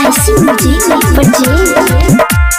ऐसी म्यूजिक बजे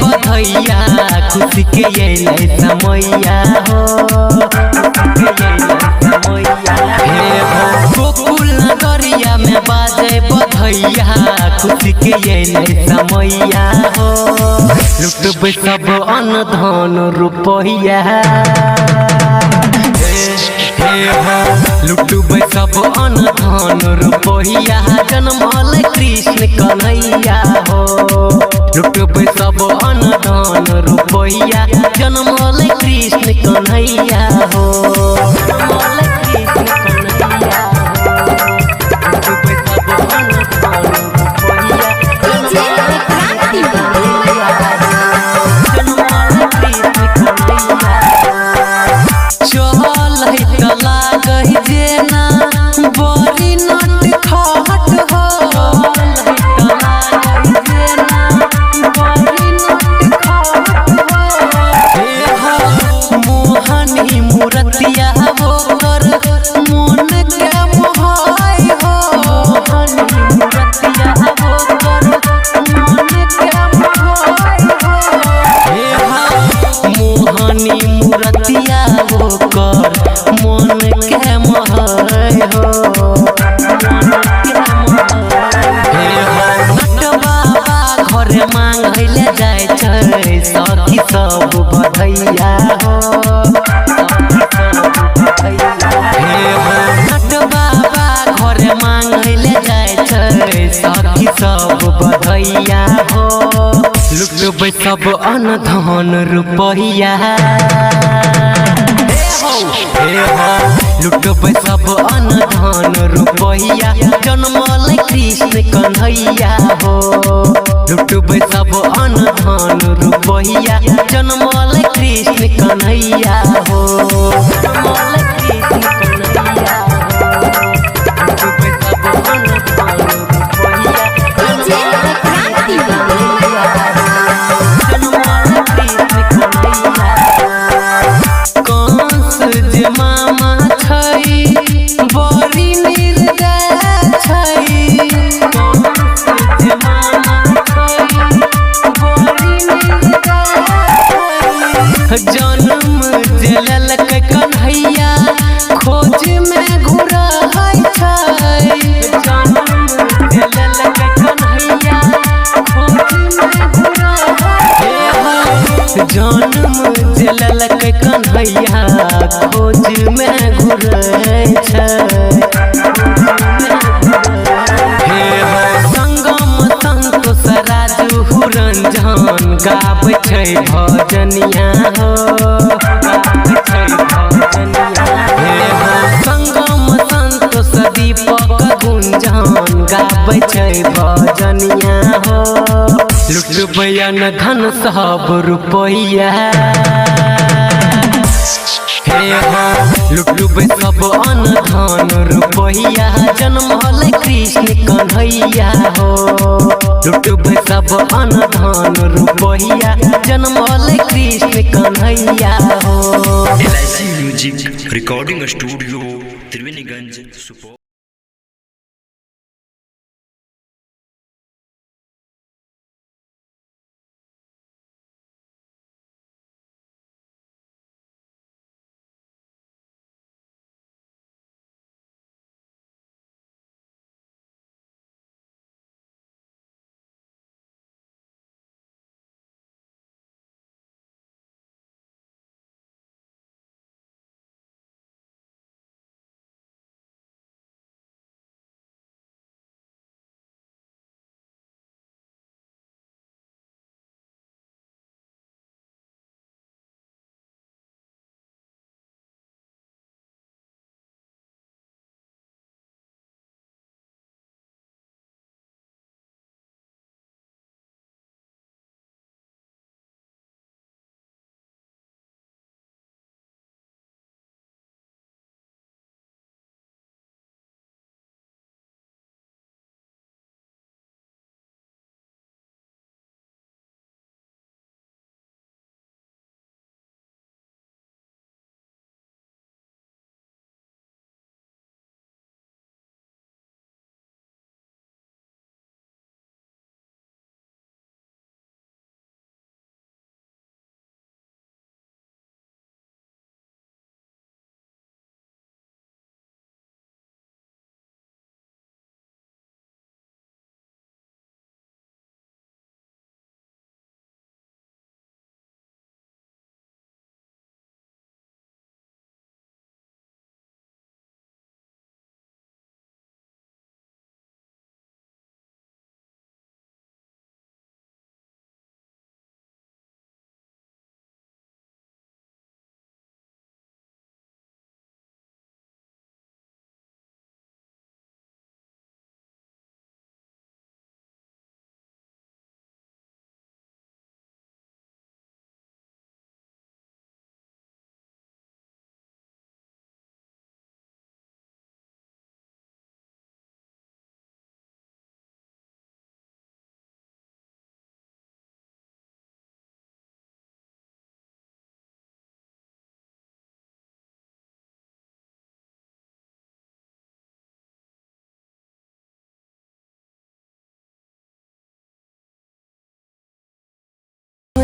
बधैया खुशी के ये समैया हो गोकुल नगरिया में बाजे बधैया खुशी के ये समैया हो लुटब सब अन्न धन रुपैया लुटब सब अन्न धन रुपैया जन्मल कृष्ण कन्हैया हो लुटब सब अन्न धन रुपैया जन्मल कृष्ण कन्हैया हो जन्मल कृष्ण कन्हैया हो लुटब सब अन्न धन रुपैया जन्मल कृष्ण कन्हैया चल तला गई जेना बड़ी नट खट हो मोहनी मूर्तिया वो कर मन के मोहाय हो मोहनी मूर्तिया वो कर मन के मोहाय हो मोहनी मूर्तिया वो कर मन के मोहाय हो घर मांगले जाय छै सखी सब बधैया हो नट बाबा घर मांगले जाय छै सखी सब बधैया हो लुटब सब अन्न धन रुपैया लुटब सब अन्न धन रुपैया जन्मल कृष्ण कन्हैया हो लुटब सब अन्न धन रुपैया जन्मल कृष्ण कन्हैया हो जन्मल कृष्ण कन्हैया हो लुटब सब अन्न धन रुपैया जन्मल कृष्ण कन्हैया कंस जे मामा छै बड़ी निर्दय छै कंस जे मामा छै बड़ी निर्दय जन्म जे ललक कन्हैया खोज में घुरहै छै जन्म जे ललक कन्हैया खोज में घुरहै जन्म जे ललक कन्हैया खोज में घुरै छै संगम संतोष राजू रंजन गाबै छै भजनिया हो गाबै छै भजनिया संगम संतोष दीपक गुंजन गाबै छै भजनिया हो लुटबै न धन सब रुपैया लुटब सब अन्न धन रुपैया जन्मल कृष्ण कन्हैया हो लुटब सब अन्न धन रुपैया जन्मल कृष्ण कन्हैया हो LIC music recording studio Triveniganj Supaul.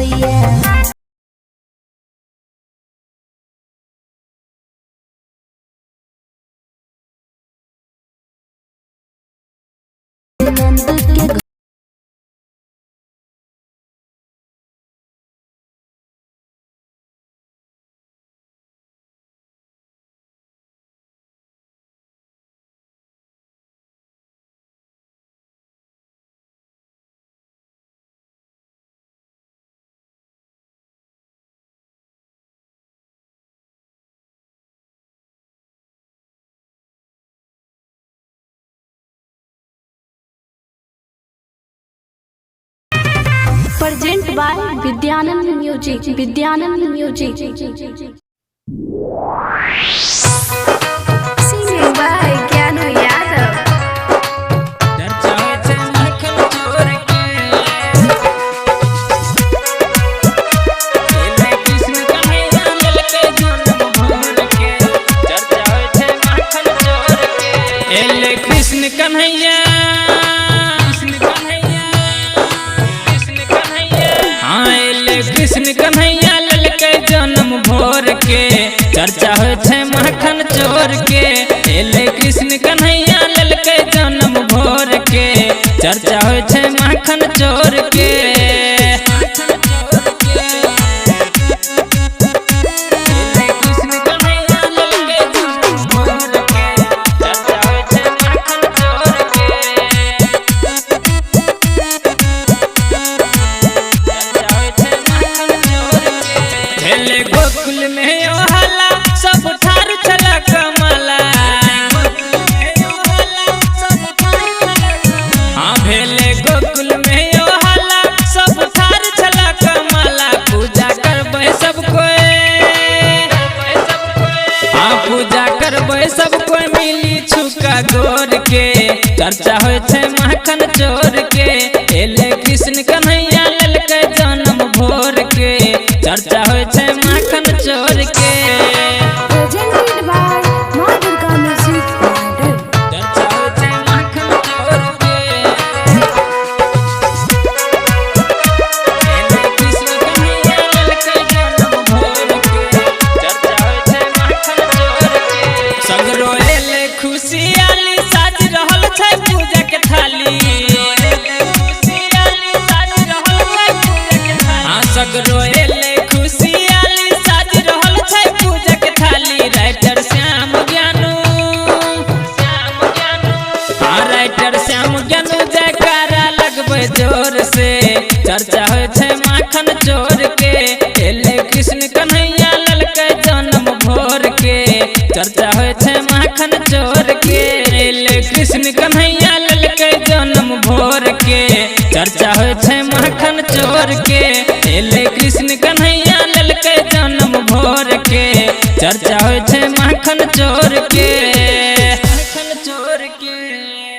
भैया नंद के present by Vidyanand music singing by Gyanu Yadav Krishna Kanhaiya Krishna Kanhaiya ललके जन्म भोर के चर्चा हो छे माखन चोर के एले कृष्ण कन्हैया ललके जन्म भोर के चर्चा हो छे माखन चोर के गोकुल में ओ हला सब ठार चला कमला हाँ भेले गोकुल में ओ हला सब ठार चला कमला पूजा करबे सब कोई हाँ पूजा करबे सब कोई मिली छुका गोर के चर्चा हो छे माखन चोर के एले कृष्ण कन्हैया ललके जन्म भोर के चर्चा हो छे माखन चोर के प्रेजेंटेड बाय मां दुर्गा म्यूजिक ब्रांड चर्चा हो छे माखन चोर के एले कृष्ण कन्हैया ललके जन्म भोर के चर्चा हो छे माखन चोर के सगरो एले खुशियाली साज रहल छै पूजा के थाली हाँ सगरो एले खुशियाली साज रहल छै पूजा के थाली राइटर श्याम ज्ञानू हाँ राइटर श्याम ज्ञानू जयकारा लगबे जोर से चर्चा हो छे माखन चोर के एले कृष्ण कन्हैया ललके जन्म भोर के चर्चा हो छे माखन चोर के एले कृष्ण कन्हैया ललके जन्म भोर के चर्चा हो छे माखन चोर के एले कृष्ण कन्हैया ललके जन्म भोर के चर्चा हो छे माखन चोर के